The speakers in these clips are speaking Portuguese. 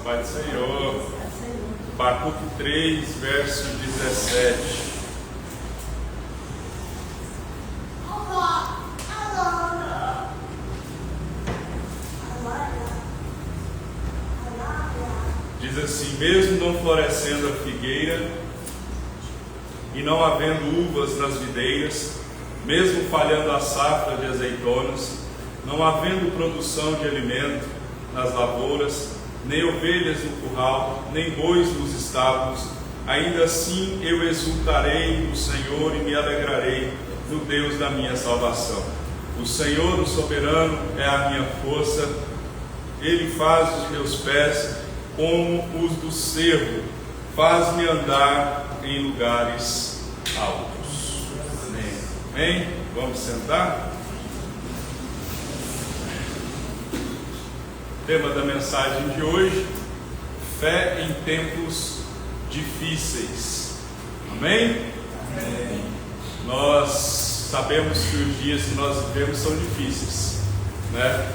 Pai do Senhor. Abacuque 3, verso 17. Diz assim: mesmo não florescendo a figueira e não havendo uvas nas videiras, mesmo falhando a safra de azeitonas, não havendo produção de alimento nas lavouras, nem ovelhas no curral, nem bois nos estábulos, ainda assim eu exultarei no Senhor e me alegrarei no Deus da minha salvação. O Senhor, o soberano, é a minha força. Ele faz os meus pés como os do cervo, faz-me andar em lugares altos. Amém. Amém? Vamos sentar? Tema da mensagem de hoje: fé em tempos difíceis. Amém? Amém. Nós sabemos que os dias que nós vivemos são difíceis, né?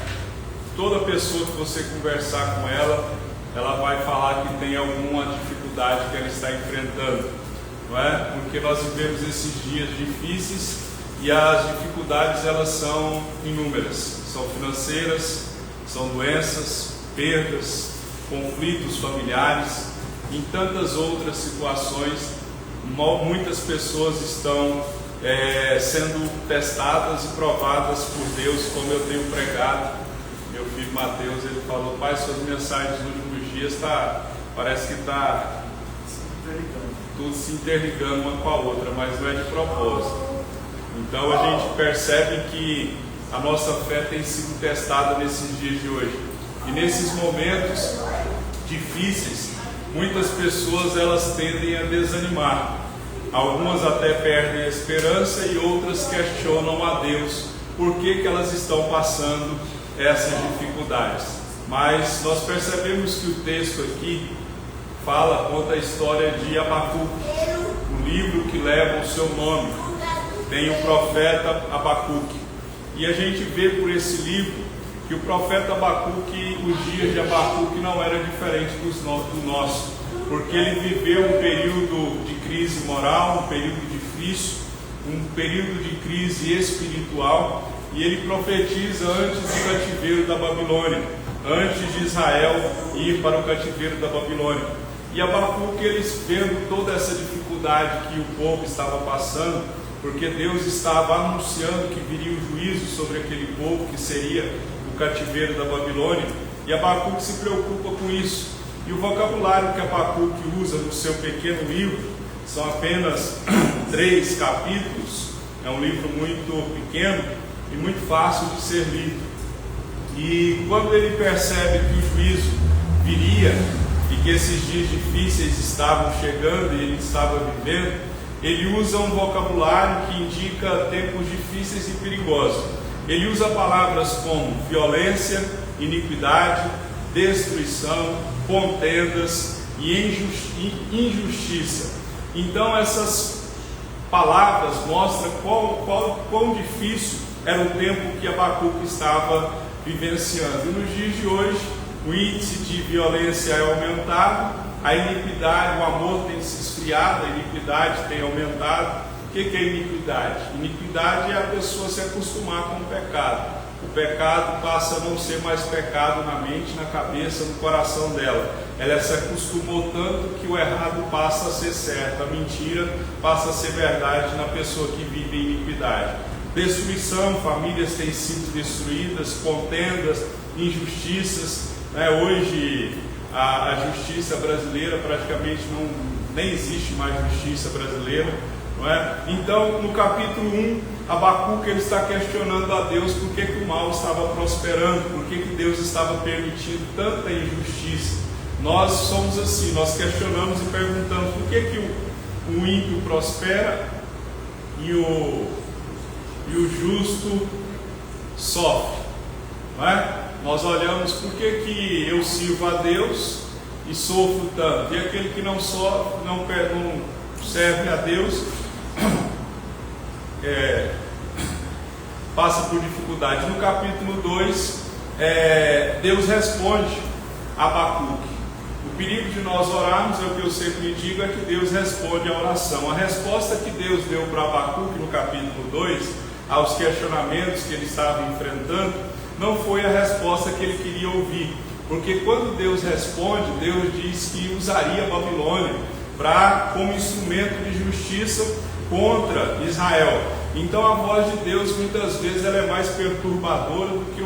Toda pessoa que você conversar com ela vai falar que tem alguma dificuldade que ela está enfrentando, não é? Porque nós vivemos esses dias difíceis e as dificuldades elas são inúmeras, são financeiras, são doenças, perdas, conflitos familiares, em tantas outras situações. Muitas pessoas estão sendo testadas e provadas por Deus, como eu tenho pregado. Meu filho Mateus, ele falou: pai, suas mensagens nos últimos dias parece que está tudo se interligando uma com a outra, mas não é de propósito. Então a gente percebe que a nossa fé tem sido testada nesses dias de hoje. E nesses momentos difíceis, muitas pessoas elas tendem a desanimar. Algumas até perdem a esperança e outras questionam a Deus por que elas estão passando essas dificuldades. Mas nós percebemos que o texto aqui conta a história de Abacuque, o livro que leva o seu nome. Tem o profeta Abacuque. E a gente vê por esse livro que o profeta Abacuque, os dias de Abacuque não eram diferentes do nosso, porque ele viveu um período de crise moral, um período difícil, um período de crise espiritual, e ele profetiza antes do cativeiro da Babilônia, antes de Israel ir para o cativeiro da Babilônia. E Abacuque, eles vendo toda essa dificuldade que o povo estava passando, porque Deus estava anunciando que viria o juízo sobre aquele povo, que seria o cativeiro da Babilônia, e Abacuque se preocupa com isso. E o vocabulário que Abacuque usa no seu pequeno livro são apenas 3 capítulos. É um livro muito pequeno e muito fácil de ser lido. E quando ele percebe que o juízo viria e que esses dias difíceis estavam chegando e ele estava vivendo, ele usa um vocabulário que indica tempos difíceis e perigosos. Ele usa palavras como violência, iniquidade, destruição, contendas e injustiça. Então essas palavras mostram quão difícil era o tempo que Abacuque estava vivenciando. E nos dias de hoje, o índice de violência é aumentado, a iniquidade, o amor tem se esfriado, a iniquidade tem aumentado. O que é iniquidade? Iniquidade é a pessoa se acostumar com o pecado. O pecado passa a não ser mais pecado na mente, na cabeça, no coração dela. Ela se acostumou tanto que o errado passa a ser certo, a mentira passa a ser verdade na pessoa que vive em iniquidade. Destruição, famílias têm sido destruídas, contendas, injustiças. Hoje a justiça brasileira praticamente nem existe mais justiça brasileira, não é? Então no capítulo 1, Abacuque ele está questionando a Deus por que o mal estava prosperando, por que Deus estava permitindo tanta injustiça. Nós somos assim, nós questionamos e perguntamos por que o ímpio prospera e o justo sofre, não é? Nós olhamos por que eu sirvo a Deus e sofro tanto, e aquele que não sofre, não serve a Deus, passa por dificuldade. No capítulo 2, Deus responde a Abacuque. perigo de nós orarmos, é o que eu sempre digo, é que Deus responde à oração. A resposta que Deus deu para Abacuque no capítulo 2, aos questionamentos que ele estava enfrentando, não foi a resposta que ele queria ouvir. Porque quando Deus responde, Deus diz que usaria a Babilônia como instrumento de justiça contra Israel. Então a voz de Deus muitas vezes ela é mais perturbadora do que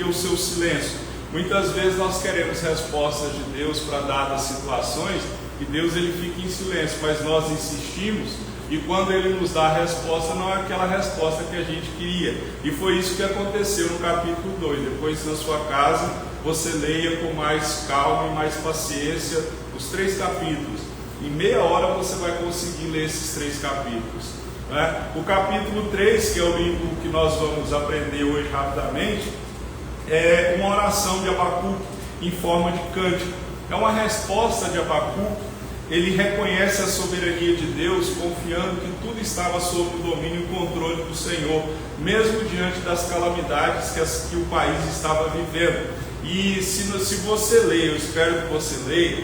o seu silêncio. Muitas vezes nós queremos respostas de Deus para dadas situações e Deus ele fica em silêncio, mas nós insistimos e quando ele nos dá a resposta não é aquela resposta que a gente queria. E foi isso que aconteceu no capítulo 2. Depois na sua casa você leia com mais calma e mais paciência os 3 capítulos. Em meia hora você vai conseguir ler esses 3 capítulos, né? O capítulo 3, que é o livro que nós vamos aprender hoje rapidamente, é uma oração de Abacuque em forma de cântico. É uma resposta de Abacuque. Ele reconhece a soberania de Deus, confiando que tudo estava sob o domínio e controle do Senhor, mesmo diante das calamidades que o país estava vivendo. E se você ler, eu espero que você leia,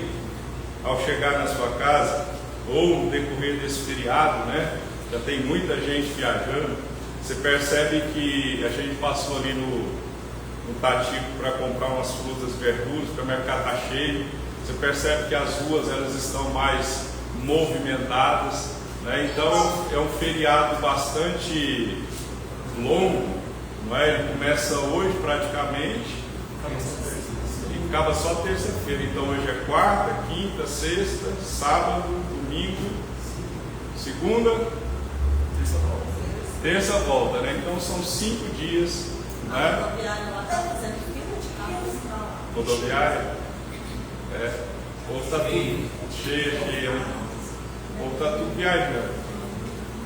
ao chegar na sua casa, ou no decorrer desse feriado, né? Já tem muita gente viajando. Você percebe que a gente passou ali no Tatico para comprar umas frutas e verduras, porque o mercado está cheio. Você percebe que as ruas elas estão mais movimentadas, né? Então é um feriado bastante longo, não é? Ele começa hoje praticamente e acaba só terça-feira. Então hoje é quarta, quinta, sexta, sábado, domingo, segunda, terça volta, né? Então são 5 dias, né? Rodoviária? Ou está tudo cheia, ou está tudo viajando.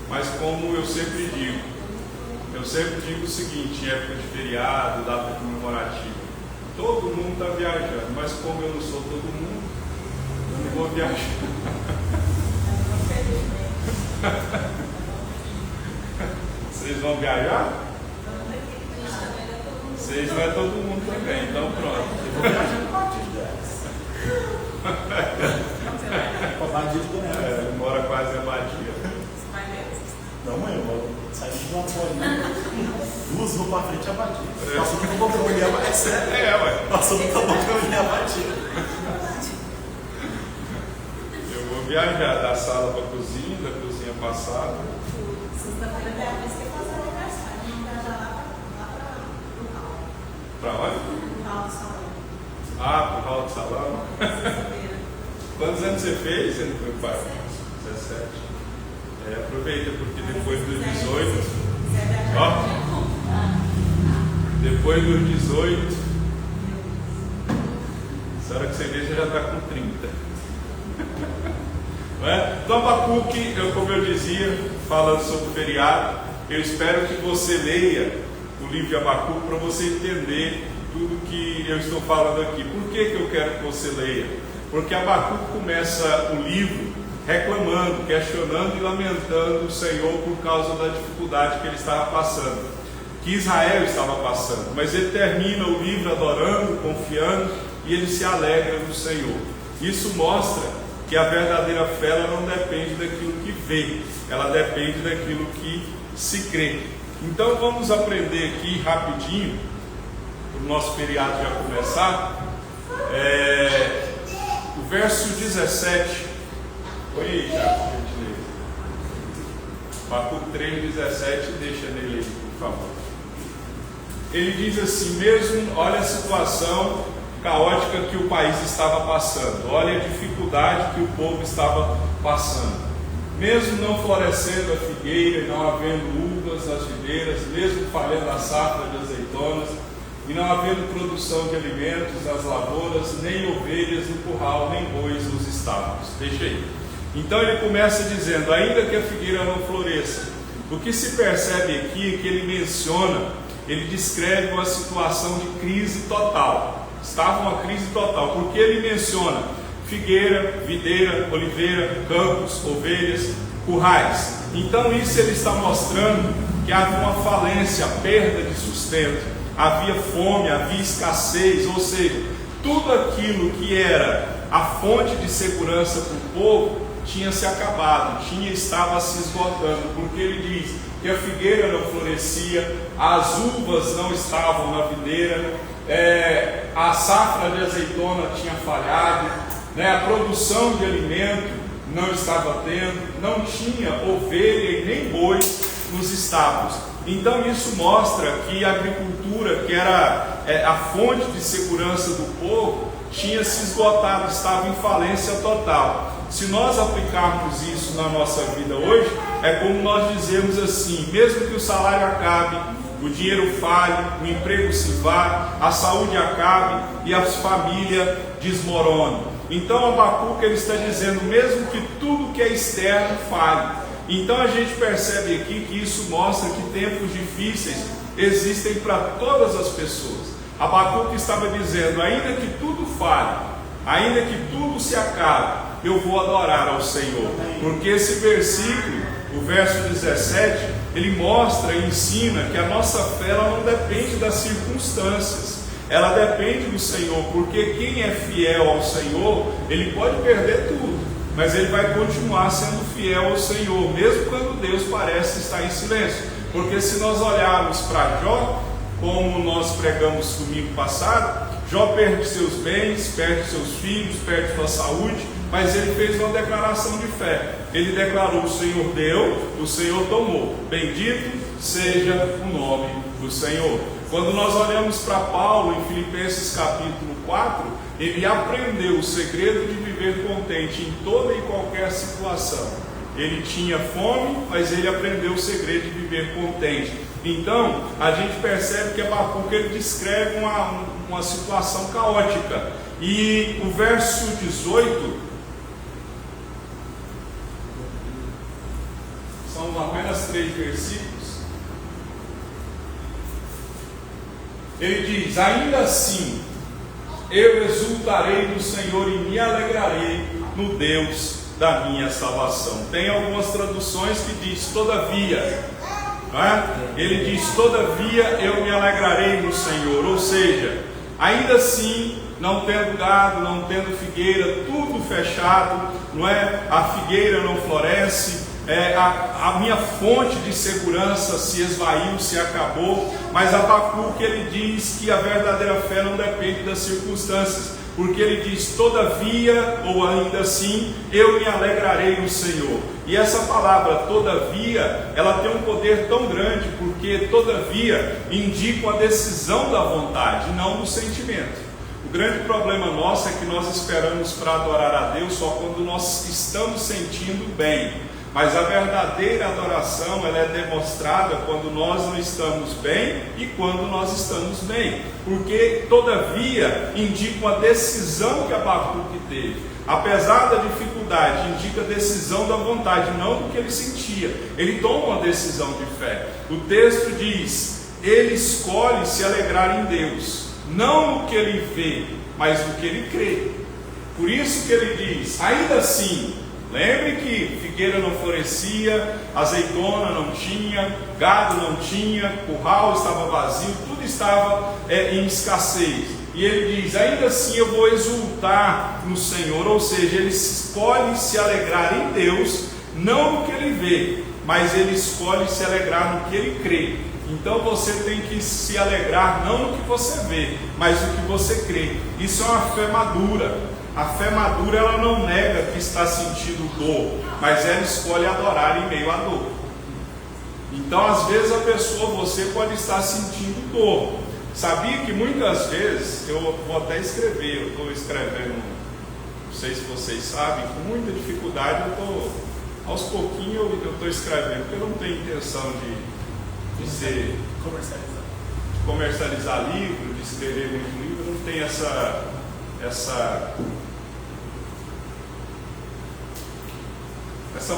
Mas como eu sempre digo o seguinte, em época de feriado, data comemorativa, todo mundo está viajando, mas como eu não sou todo mundo, eu não vou viajar. Vocês vão viajar? Vocês não é todo mundo também, então pronto. Eu vou viajar com a ele mora quase a Badia. Não, mãe, eu vou sair de uma bolinha. 2 ruas para frente a Badia. Passou do cabocão e a Badia. Ué. Passou do cabocão e a Badia. Eu vou viajar da sala para a cozinha, da cozinha para a sala. Para onde? Para o hall de salão. Quantos anos você fez? Você não foi pai? 17. Aproveita, porque depois dos 18, ó, depois dos 18, essa hora que você vê, você já está com 30. Não é? Então, Abacuque, como eu dizia, falando sobre o feriado, eu espero que você leia o livro de Abacuque para você entender tudo que eu estou falando aqui. Por que eu quero que você leia? Porque Abacuque começa o livro reclamando, questionando e lamentando o Senhor por causa da dificuldade que ele estava passando, que Israel estava passando. Mas ele termina o livro adorando, confiando, e ele se alegra no Senhor. Isso mostra que a verdadeira fé ela não depende daquilo que vê, ela depende daquilo que se crê. Então vamos aprender aqui rapidinho, para o nosso feriado já começar, o verso 17. Põe aí, Tiago, para a gente ler. Abacuque 3,17, deixa nele aí, por favor. Ele diz assim, mesmo, olha a situação caótica que o país estava passando, olha a dificuldade que o povo estava passando. Mesmo não florescendo a figueira e não havendo uvas nas videiras, mesmo falhando a safra de azeitonas, e não havendo produção de alimentos nas lavouras, nem ovelhas no curral, nem bois nos estábulos. Deixa aí. Então ele começa dizendo, ainda que a figueira não floresça, o que se percebe aqui é que ele menciona, ele descreve uma situação de crise total. Estava uma crise total, porque ele menciona figueira, videira, oliveira, campos, ovelhas, currais. Então isso ele está mostrando que havia uma falência, perda de sustento, havia fome, havia escassez, ou seja, tudo aquilo que era a fonte de segurança para o povo tinha se acabado, estava se esgotando, porque ele diz que a figueira não florescia, as uvas não estavam na videira, a safra de azeitona tinha falhado, a produção de alimento não estava tendo, não tinha ovelha e nem boi nos estábulos. Então isso mostra que a agricultura, que era a fonte de segurança do povo, tinha se esgotado, estava em falência total. Se nós aplicarmos isso na nossa vida hoje, é como nós dizemos assim: mesmo que o salário acabe, o dinheiro falhe, o emprego se vá, a saúde acabe e a família desmorone. Então Abacuque ele está dizendo, mesmo que tudo que é externo falhe. Então a gente percebe aqui que isso mostra que tempos difíceis existem para todas as pessoas. Abacuque estava dizendo, ainda que tudo falhe, ainda que tudo se acabe, eu vou adorar ao Senhor. Porque esse versículo, o verso 17, ele mostra e ensina que a nossa fé ela não depende das circunstâncias, ela depende do Senhor. Porque quem é fiel ao Senhor, ele pode perder tudo, mas ele vai continuar sendo fiel ao Senhor, mesmo quando Deus parece estar em silêncio. Porque se nós olharmos para Jó, como nós pregamos domingo passado, Jó perde seus bens, perde seus filhos, perde sua saúde, mas ele fez uma declaração de fé. Ele declarou: o Senhor deu, o Senhor tomou, bendito seja o nome do Senhor. Quando nós olhamos para Paulo em Filipenses capítulo 4, ele aprendeu o segredo de viver contente em toda e qualquer situação. Ele tinha fome, mas ele aprendeu o segredo de viver contente. Então, a gente percebe que Abacuque ele descreve uma situação caótica. E o verso 18, são apenas 3 versículos. Ele diz: ainda assim, eu exultarei no Senhor e me alegrarei no Deus da minha salvação. Tem algumas traduções que diz todavia, não é? Ele diz: todavia eu me alegrarei no Senhor. Ou seja, ainda assim, não tendo gado, não tendo figueira, tudo fechado, não é? A figueira não floresce, a minha fonte de segurança se esvaiu, se acabou. Mas Abacuque ele diz que a verdadeira fé não depende das circunstâncias, porque ele diz: todavia, ou ainda assim, eu me alegrarei no Senhor. E essa palavra todavia, ela tem um poder tão grande, porque todavia indica a decisão da vontade, não do sentimento. O grande problema nosso é que nós esperamos para adorar a Deus só quando nós estamos sentindo bem. Mas a verdadeira adoração ela é demonstrada quando nós não estamos bem e quando nós estamos bem. Porque todavia indica uma decisão que Abacuque teve. Apesar da dificuldade, indica a decisão da vontade, não do que ele sentia. Ele toma uma decisão de fé. O texto diz: ele escolhe se alegrar em Deus, não no que ele vê, mas no que ele crê. Por isso que ele diz: ainda assim, lembre que figueira não florescia, azeitona não tinha, gado não tinha, curral estava vazio, tudo estava em escassez. E ele diz: ainda assim eu vou exultar no Senhor. Ou seja, ele escolhe se alegrar em Deus, não no que ele vê, mas ele escolhe se alegrar no que ele crê. Então você tem que se alegrar não no que você vê, mas no que você crê. Isso é uma fé madura. A fé madura ela não nega que está sentindo dor, mas ela escolhe adorar em meio à dor. Então às vezes a pessoa, você pode estar sentindo dor. Sabia que muitas vezes, eu vou até escrever, eu estou escrevendo, não sei se vocês sabem, com muita dificuldade aos pouquinhos eu estou escrevendo, porque eu não tenho intenção de comercializar livro, de escrever muito livro, eu não tenho essa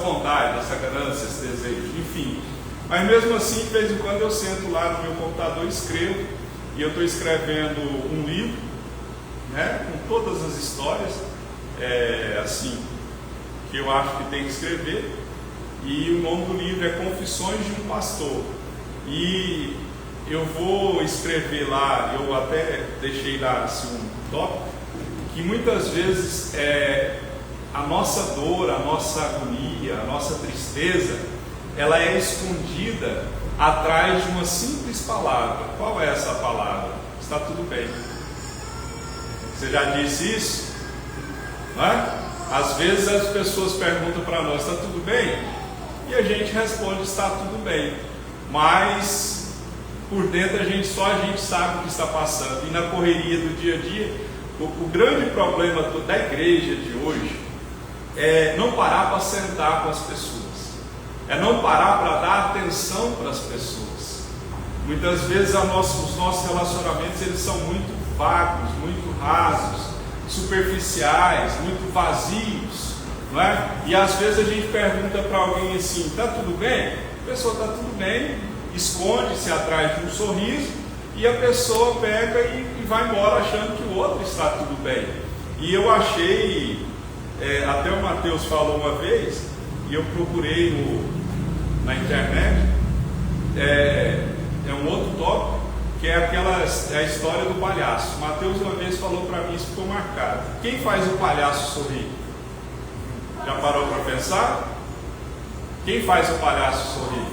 vontade, essa ganância, esse desejo, enfim. Mas mesmo assim, de vez em quando eu sento lá no meu computador e escrevo, e eu estou escrevendo um livro, né, com todas as histórias, assim, que eu acho que tem que escrever, e o nome do livro é Confissões de um Pastor. E eu vou escrever lá, eu até deixei lá assim, um tópico, que muitas vezes a nossa dor, a nossa agonia, a nossa tristeza, ela é escondida atrás de uma simples palavra. Qual é essa palavra? Está tudo bem. Você já disse isso? Não é? Às vezes as pessoas perguntam para nós: está tudo bem? E a gente responde: está tudo bem. Mas por dentro só a gente sabe o que está passando. E na correria do dia a dia, o grande problema da igreja de hoje é não parar para sentar com as pessoas, é não parar para dar atenção para as pessoas. Muitas vezes os nossos relacionamentos, eles são muito vagos, muito rasos, superficiais, muito vazios, não é? E às vezes a gente pergunta para alguém assim: está tudo bem? A pessoa: está tudo bem, esconde-se atrás de um sorriso, e a pessoa pega e vai embora achando que o outro está tudo bem. E eu achei, até o Mateus falou uma vez, e eu procurei na internet, é um outro tópico, que é a história do palhaço. Mateus uma vez falou para mim, isso ficou marcado: quem faz o palhaço sorrir? Já parou para pensar? Quem faz o palhaço sorrir?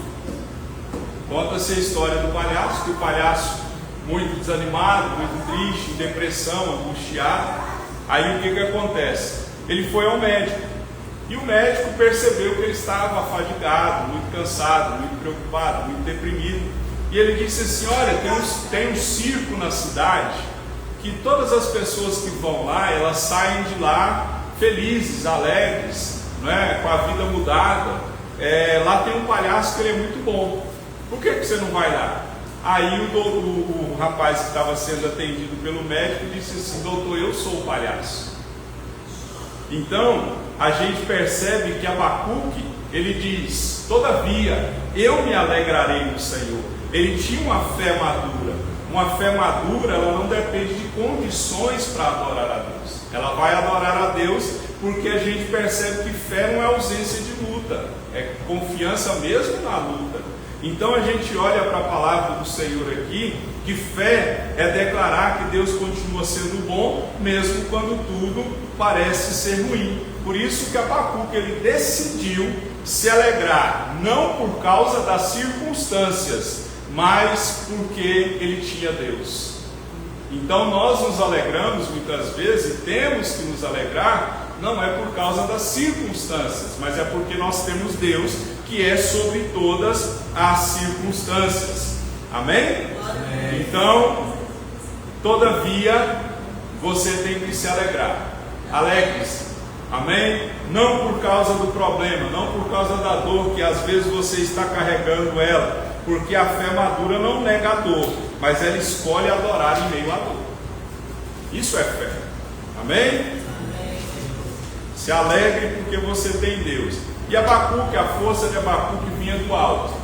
Conta-se a história do palhaço, que o palhaço, muito desanimado, muito triste, em depressão, angustiado, aí o que acontece? Ele foi ao médico, e o médico percebeu que ele estava afadigado, muito cansado, muito preocupado, muito deprimido, e ele disse assim: olha, tem um circo na cidade, que todas as pessoas que vão lá, elas saem de lá felizes, alegres, não é? Com a vida mudada. Lá tem um palhaço que ele é muito bom, por que você não vai lá? Aí o rapaz que estava sendo atendido pelo médico disse assim: doutor, eu sou o palhaço. Então a gente percebe que Abacuque, ele diz: todavia eu me alegrarei no Senhor. Ele tinha uma fé madura. Uma fé madura, ela não depende de condições para adorar a Deus. Ela vai adorar a Deus porque a gente percebe que fé não é ausência de luta, é confiança mesmo na luta. Então a gente olha para a palavra do Senhor aqui, que fé é declarar que Deus continua sendo bom, mesmo quando tudo parece ser ruim. Por isso que Abacuque, ele decidiu se alegrar, não por causa das circunstâncias, mas porque ele tinha Deus. Então nós nos alegramos muitas vezes, e temos que nos alegrar, não é por causa das circunstâncias, mas é porque nós temos Deus, que é sobre todas as circunstâncias. Amém? Amém. Então, todavia, você tem que se alegrar. Alegre-se. Amém? Não por causa do problema, não por causa da dor que às vezes você está carregando ela, porque a fé madura não nega a dor, mas ela escolhe adorar em meio à dor. Isso é fé. Amém? Amém. Se alegre porque você tem Deus. E Abacuque, a força de Abacuque vinha do alto.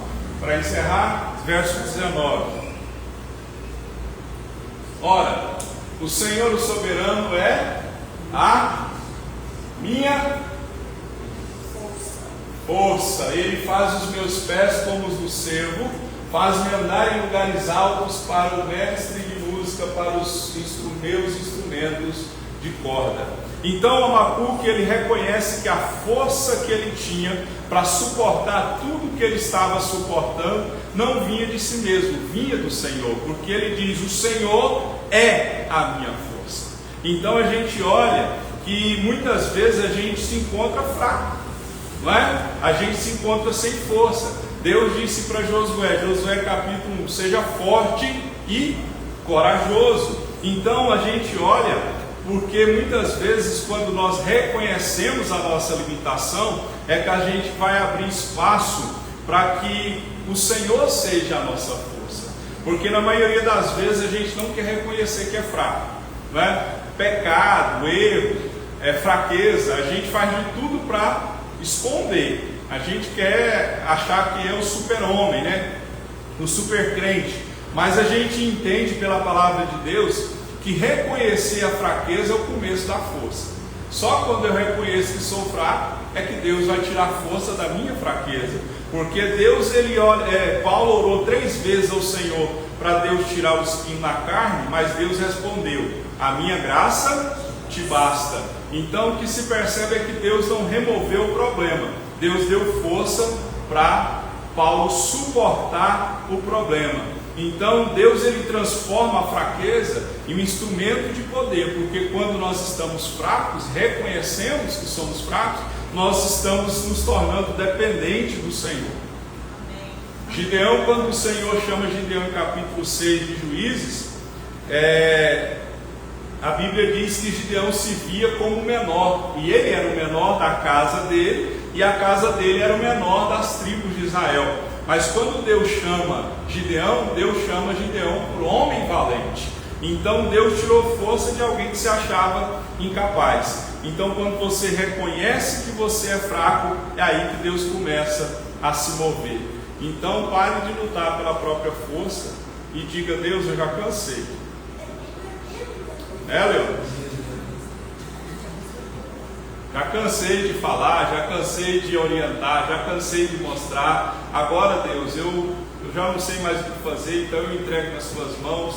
Para encerrar, verso 19. Ora, o Senhor, o soberano, é a minha força. Ele faz os meus pés como os do cervo, faz-me andar em lugares altos para o mestre de música, para os meus instrumentos de corda. Então Abacuque, ele reconhece que a força que ele tinha para suportar tudo que ele estava suportando não vinha de si mesmo, vinha do Senhor, porque ele diz: o Senhor é a minha força. Então a gente olha que muitas vezes a gente se encontra fraco, não é? A gente se encontra sem força. Deus disse para Josué, capítulo 1, seja forte e corajoso. Então a gente olha, porque muitas vezes quando nós reconhecemos a nossa limitação, é que a gente vai abrir espaço para que o Senhor seja a nossa força. Porque na maioria das vezes a gente não quer reconhecer que é fraco, não é? Pecado, erro, fraqueza, a gente faz de tudo para esconder. A gente quer achar que é o super-homem, né? O super-crente. Mas a gente entende pela palavra de Deus que reconhecer a fraqueza é o começo da força. Só quando eu reconheço que sou fraco é que Deus vai tirar a força da minha fraqueza. Porque Deus, Paulo orou 3 vezes ao Senhor para Deus tirar o espinho na carne, mas Deus respondeu: a minha graça te basta. Então o que se percebe é que Deus não removeu o problema, Deus deu força para Paulo suportar o problema. Então Deus ele transforma a fraqueza em um instrumento de poder, porque quando nós estamos fracos, reconhecemos que somos fracos, nós estamos nos tornando dependentes do Senhor. Gideão, quando o Senhor chama Gideão em capítulo 6 de Juízes, a Bíblia diz que Gideão se via como menor, e ele era o menor da casa dele, e a casa dele era o menor das tribos de Israel. Mas quando Deus chama Gideão por homem valente. Então Deus tirou força de alguém que se achava incapaz. Então quando você reconhece que você é fraco, é aí que Deus começa a se mover. Então pare de lutar pela própria força e diga: Deus, eu já cansei. Leandro? Já cansei de falar, já cansei de orientar, já cansei de mostrar. Agora, Deus, eu já não sei mais o que fazer, então eu entrego nas suas mãos.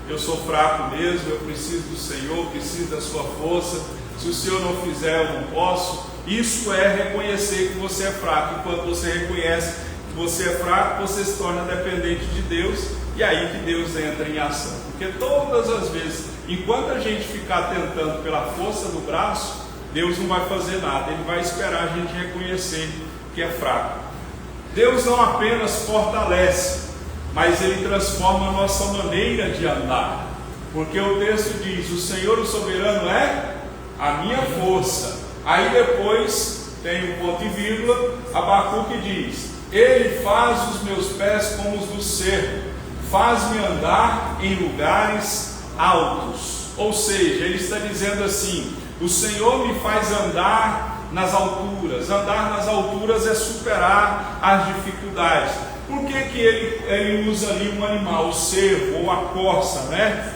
Eu sou fraco mesmo, eu preciso do Senhor, preciso da sua força. Se o Senhor não fizer, eu não posso. Isso é reconhecer que você é fraco. E quando você reconhece que você é fraco, você se torna dependente de Deus, e aí que Deus entra em ação. Porque todas as vezes, enquanto a gente ficar tentando pela força do braço, Deus não vai fazer nada, Ele vai esperar a gente reconhecer que é fraco. Deus não apenas fortalece, mas Ele transforma a nossa maneira de andar. Porque o texto diz: o Senhor, o soberano, é a minha força. Aí depois tem um ponto e vírgula, Abacuque diz: Ele faz os meus pés como os do cervo, faz-me andar em lugares altos. Ou seja, ele está dizendo assim: o Senhor me faz andar nas alturas. Andar nas alturas é superar as dificuldades. Por que ele usa ali um animal, o cervo ou a corça, né?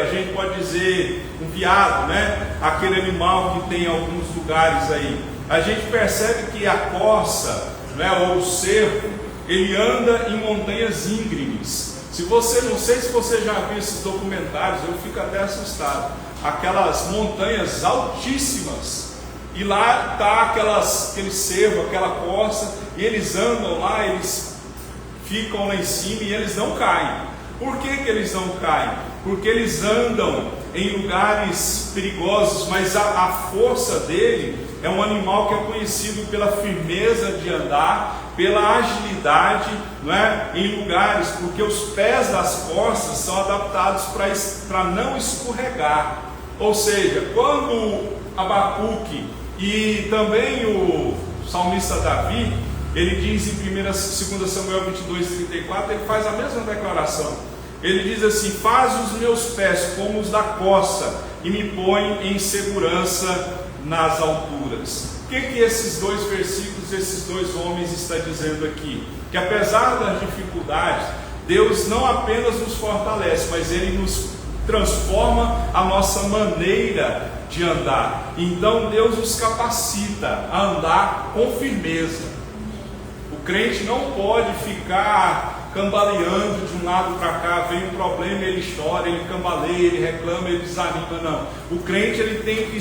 A gente pode dizer um veado, né? Aquele animal que tem em alguns lugares aí. A gente percebe que a corça, né, ou o cervo, ele anda em montanhas íngremes. Não sei se você já viu esses documentários, eu fico até assustado. Aquelas montanhas altíssimas, e lá está aquele cervo, aquela corça, e eles andam lá, eles ficam lá em cima e eles não caem. Por que eles não caem? Porque eles andam em lugares perigosos, mas a força dele é um animal que é conhecido pela firmeza de andar, pela agilidade, não é? Em lugares, porque os pés das corças são adaptados para não escorregar. Ou seja, quando Abacuque e também o salmista Davi, ele diz em 2 Samuel 22:34, ele faz a mesma declaração. Ele diz assim: faz os meus pés como os da corça e me põe em segurança nas alturas. O que esses dois versículos, esses dois homens estão dizendo aqui? Que apesar das dificuldades, Deus não apenas nos fortalece, mas Ele nos transforma a nossa maneira de andar. Então Deus nos capacita a andar com firmeza. O crente não pode ficar cambaleando de um lado para cá, vem um problema, ele chora, ele cambaleia, ele reclama, ele desanima. Não, o crente ele tem que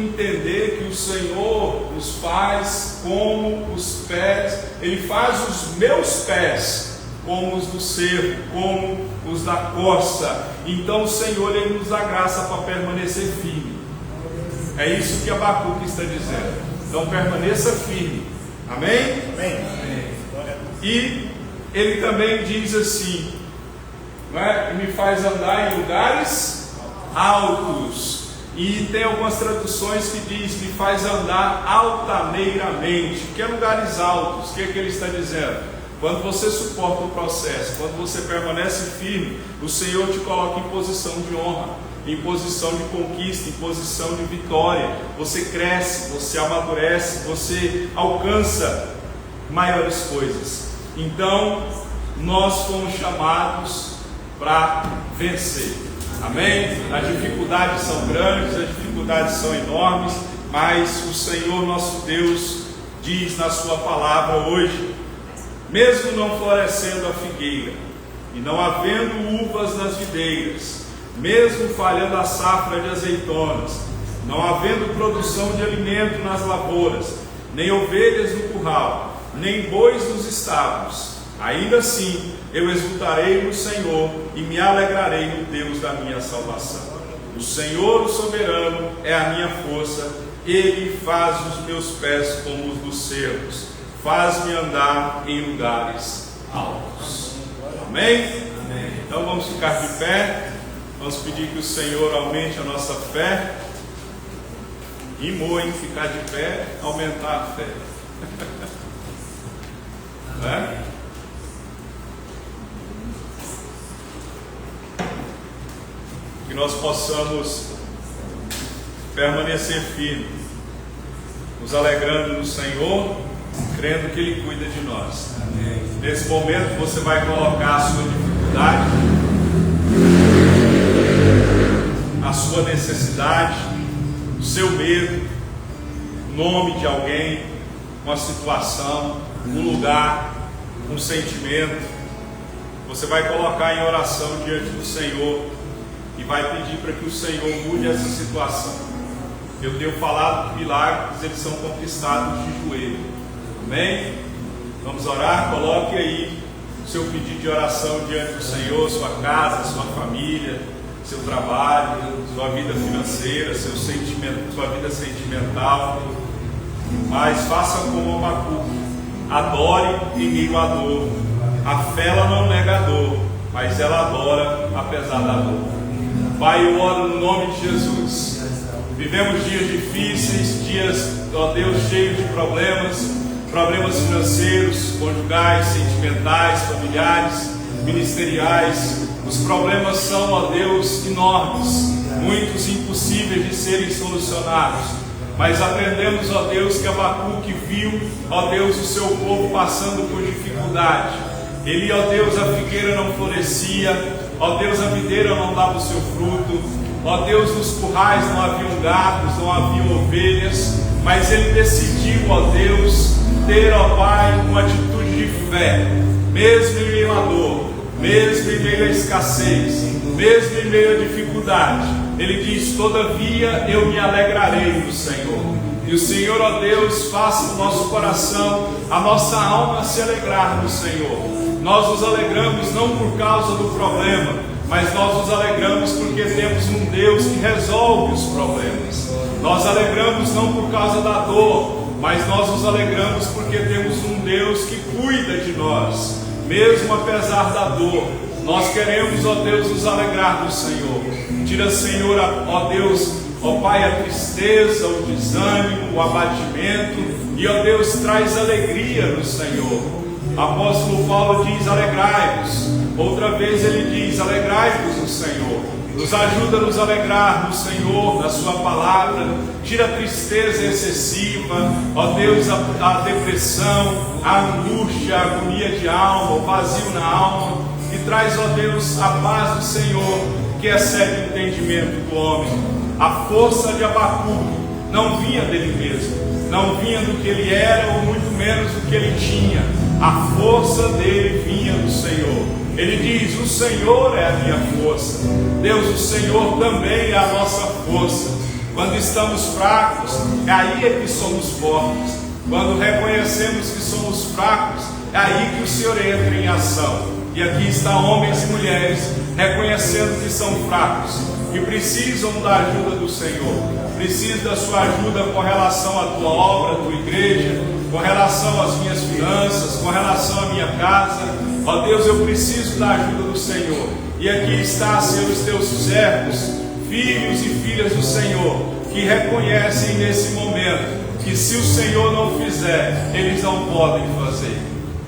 entender que o Senhor nos faz como os pés, Ele faz os meus pés como os do cervo, como os da corça. Então o Senhor ele nos dá graça para permanecer firme. É isso que Abacuque está dizendo. Então permaneça firme. Amém? Amém. E ele também diz assim, não é? Me faz andar em lugares altos. E tem algumas traduções que diz: me faz andar altaneiramente. Que é lugares altos? O que ele está dizendo? Quando você suporta o processo, quando você permanece firme, o Senhor te coloca em posição de honra, em posição de conquista, em posição de vitória. Você cresce, você amadurece, você alcança maiores coisas. Então, nós fomos chamados para vencer. Amém? As dificuldades são grandes, as dificuldades são enormes, mas o Senhor nosso Deus diz na sua palavra hoje: mesmo não florescendo a figueira e não havendo uvas nas videiras, mesmo falhando a safra de azeitonas, não havendo produção de alimento nas lavouras, nem ovelhas no curral, nem bois nos estábulos, ainda assim eu exultarei no Senhor e me alegrarei no Deus da minha salvação. O Senhor, o soberano, é a minha força. Ele faz os meus pés como os dos cervos, faz-me andar em lugares altos. Amém? Amém? Então vamos ficar de pé. Vamos pedir que o Senhor aumente a nossa fé. Rimou em ficar de pé, aumentar a fé. Né? Que nós possamos permanecer firmes, nos alegrando no Senhor, crendo que Ele cuida de nós. Amém. Nesse momento você vai colocar a sua dificuldade, a sua necessidade, o seu medo, o nome de alguém, uma situação, um lugar, um sentimento. Você vai colocar em oração diante do Senhor e vai pedir para que o Senhor mude essa situação. Eu tenho falado que milagres eles são conquistados de joelho. Amém? Vamos orar? Coloque aí o seu pedido de oração diante do Senhor, sua casa, sua família, seu trabalho, sua vida financeira, seu sentimento, sua vida sentimental. Mas faça como Abacuque, adore em meio à dor. A fé ela não nega a dor, mas ela adora apesar da dor. Pai, eu oro no nome de Jesus. Vivemos dias difíceis, dias, ó Deus, cheios de problemas financeiros, conjugais, sentimentais, familiares, ministeriais. Os problemas são, ó Deus, enormes, muitos impossíveis de serem solucionados. Mas aprendemos, ó Deus, que Abacuque viu, ó Deus, o seu povo passando por dificuldade. Ele, ó Deus, a figueira não florescia, ó Deus, a videira não dava o seu fruto, ó Deus, nos currais não haviam gados, não haviam ovelhas, mas ele decidiu, ó Deus, ter, ó Pai, uma atitude de fé, mesmo em meio à dor, mesmo em meio à escassez, mesmo em meio à dificuldade. Ele diz: todavia eu me alegrarei no Senhor. E o Senhor, ó Deus, faça no nosso coração, a nossa alma se alegrar no Senhor. Nós nos alegramos não por causa do problema, mas nós nos alegramos porque temos um Deus que resolve os problemas. Nós alegramos não por causa da dor, mas nós nos alegramos porque temos um Deus que cuida de nós, mesmo apesar da dor. Nós queremos, ó Deus, nos alegrar do Senhor. Tira, Senhor, ó Deus, ó Pai, a tristeza, o desânimo, o abatimento, e, ó Deus, traz alegria no Senhor. Apóstolo Paulo diz: alegrai-vos. Outra vez ele diz: alegrai-vos no Senhor. Nos ajuda a nos alegrar no Senhor, na sua palavra. Tira a tristeza excessiva, ó Deus, a depressão, a angústia, a agonia de alma, o vazio na alma, e traz, ó Deus, a paz do Senhor, que excede o entendimento do homem. A força de Abacuque não vinha dele mesmo, não vinha do que ele era, ou muito menos do que ele tinha. A força dele vinha do Senhor. Ele diz: o Senhor é a minha força. Deus, o Senhor também é a nossa força. Quando estamos fracos, é aí que somos fortes. Quando reconhecemos que somos fracos, é aí que o Senhor entra em ação. E aqui estão homens e mulheres reconhecendo que são fracos, que precisam da ajuda do Senhor, precisam da sua ajuda com relação à tua obra, à tua igreja, com relação às minhas finanças, com relação à minha casa. Ó Deus, eu preciso da ajuda do Senhor. E aqui está, Senhor, os teus servos, filhos e filhas do Senhor, que reconhecem nesse momento que se o Senhor não fizer, eles não podem fazer.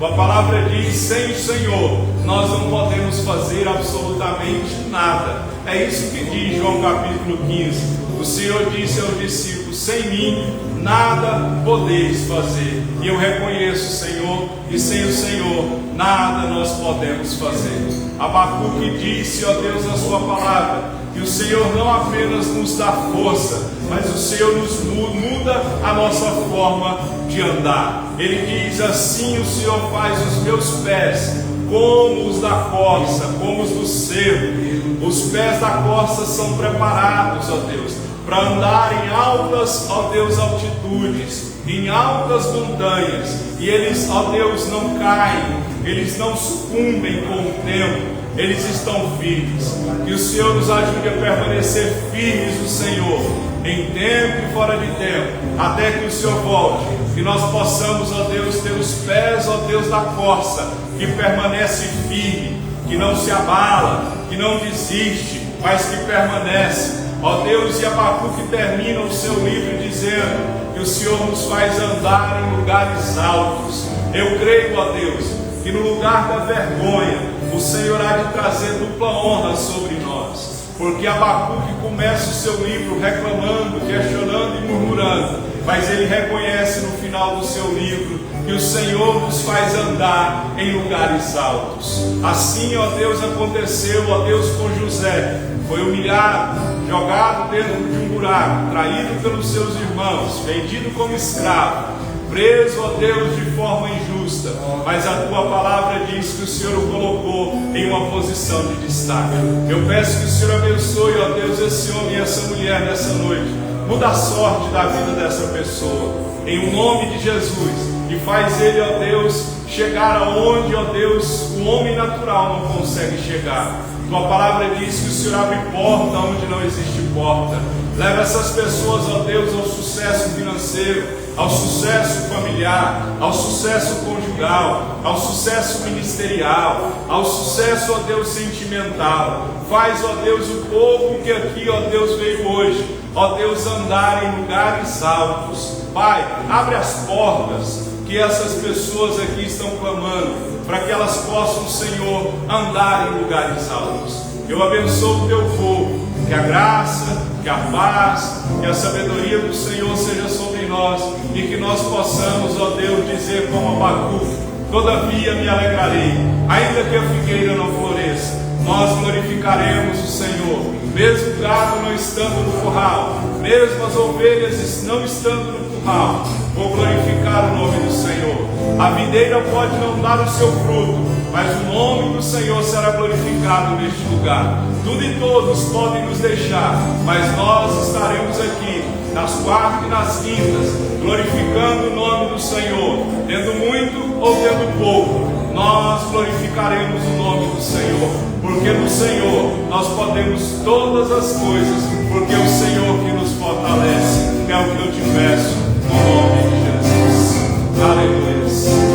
A palavra diz: sem o Senhor nós não podemos fazer absolutamente nada. É isso que diz João capítulo 15. O Senhor disse aos discípulos: sem mim nada podeis fazer. E eu reconheço, Senhor, e sem o Senhor nada nós podemos fazer. Abacuque disse, ó Deus, na sua palavra, que o Senhor não apenas nos dá força, mas o Senhor nos muda a nossa forma de andar. Ele diz: assim o Senhor faz os meus pés como os da corça, como os do cervo. Os pés da corça são preparados, ó Deus, para andar em altas, ó Deus, altitudes, em altas montanhas, e eles, ó Deus, não caem, eles não sucumbem com o tempo, eles estão firmes. Que o Senhor nos ajude a permanecer firmes no Senhor, em tempo e fora de tempo, até que o Senhor volte, que nós possamos, ó Deus, ter os pés, ó Deus, da corça, que permanece firme, que não se abala, que não desiste, mas que permanece, ó Deus. E Abacuque termina o seu livro dizendo que o Senhor nos faz andar em lugares altos. Eu creio, ó Deus, que no lugar da vergonha, o Senhor há de trazer dupla honra sobre nós, porque Abacuque começa o seu livro reclamando, questionando e murmurando, mas ele reconhece no final do seu livro que o Senhor nos faz andar em lugares altos. Assim, ó Deus, aconteceu, ó Deus, com José. Foi humilhado, jogado dentro de um buraco, traído pelos seus irmãos, vendido como escravo, preso, ó Deus, de forma injusta, mas a tua palavra diz que o Senhor o colocou em uma posição de destaque. Eu peço que o Senhor abençoe, ó Deus, esse homem e essa mulher nessa noite. Muda a sorte da vida dessa pessoa, em nome de Jesus, e faz ele, ó Deus, chegar aonde, ó Deus, o homem natural não consegue chegar. Tua palavra diz que o Senhor abre porta onde não existe porta. Leva essas pessoas, ó Deus, ao sucesso financeiro, ao sucesso familiar, ao sucesso conjugal, ao sucesso ministerial, ao sucesso, ó Deus, sentimental. Faz, ó Deus, o povo que aqui, ó Deus, veio hoje, ó Deus, andar em lugares altos. Pai, abre as portas que essas pessoas aqui estão clamando, para que elas possam, Senhor, andar em lugares altos. Eu abençoo o teu povo, que a graça, que a paz, que a sabedoria do Senhor seja sobre nós, e que nós possamos, ó Deus, dizer como Abacuque: todavia me alegrarei, ainda que a figueira não floresça, nós glorificaremos o Senhor, mesmo o gado não estando no curral, mesmo as ovelhas não estando no curral, vou glorificar o nome do Senhor. A videira pode não dar o seu fruto, mas o nome do Senhor será glorificado neste lugar. Tudo e todos podem nos deixar, mas nós estaremos aqui nas quartas e nas quintas, glorificando o nome do Senhor, tendo muito ou tendo pouco. Nós glorificaremos o nome do Senhor, porque no Senhor nós podemos todas as coisas, porque é o Senhor que nos fortalece. É o que eu te peço, no nome de Jesus. Aleluia.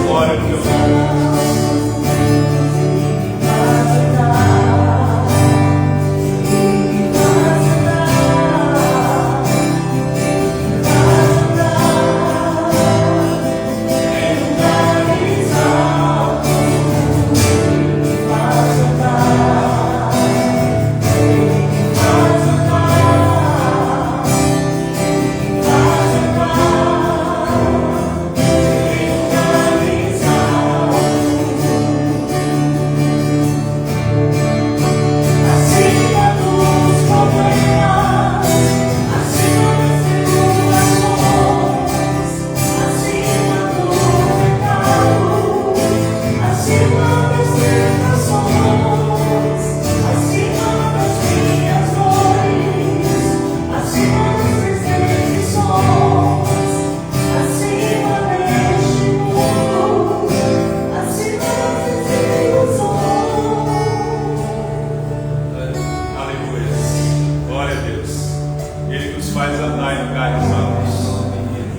Glória ao teu nome.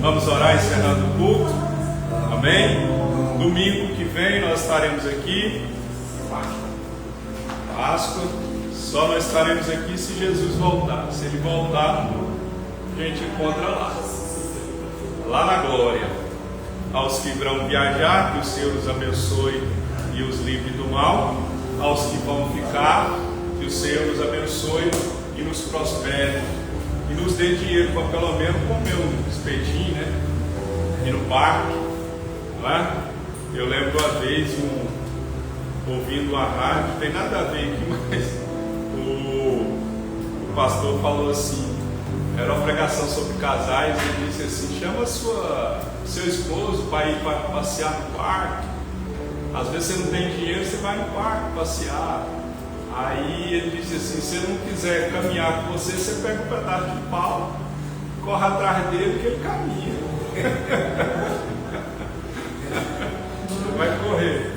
Vamos orar encerrando o culto. Amém? Domingo que vem nós estaremos aqui. Páscoa. Só nós estaremos aqui se Jesus voltar. Se Ele voltar, a gente encontra lá na glória. Aos que vão viajar, que o Senhor os abençoe e os livre do mal. Aos que vão ficar, que o Senhor os abençoe e nos prospere e nos dê dinheiro para pelo menos comer um espetinho, né? E no parque, não é? Eu lembro uma vez, ouvindo a rádio, não tem nada a ver aqui, mas o pastor falou assim, era uma pregação sobre casais, e ele disse assim: chama seu esposo para ir para passear no parque. Às vezes você não tem dinheiro, você vai no parque passear. Aí ele disse assim: se ele não quiser caminhar com você, você pega um pedaço de pau, corre atrás dele que ele caminha. Vai correr.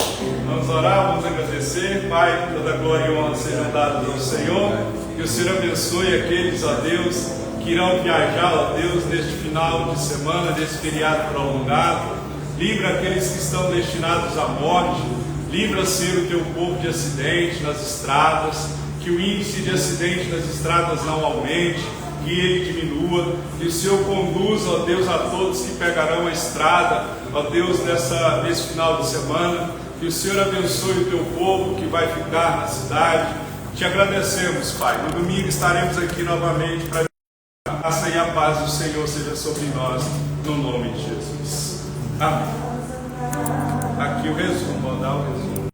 Vamos orar, vamos agradecer. Pai, toda glória e honra sejam dadas ao Senhor. Que o Senhor abençoe aqueles, ó Deus, que irão viajar, ó Deus, neste final de semana, neste feriado prolongado. Livra aqueles que estão destinados à morte. Livra, Senhor, o teu povo de acidente nas estradas. Que o índice de acidente nas estradas não aumente, que ele diminua. Que o Senhor conduza, ó Deus, a todos que pegarão a estrada, ó Deus, nesse final de semana. Que o Senhor abençoe o teu povo que vai ficar na cidade. Te agradecemos, Pai. No domingo estaremos aqui novamente para a graça e a paz do Senhor seja sobre nós, no nome de Jesus. Amém. Aqui o resumo, vou dar o resumo.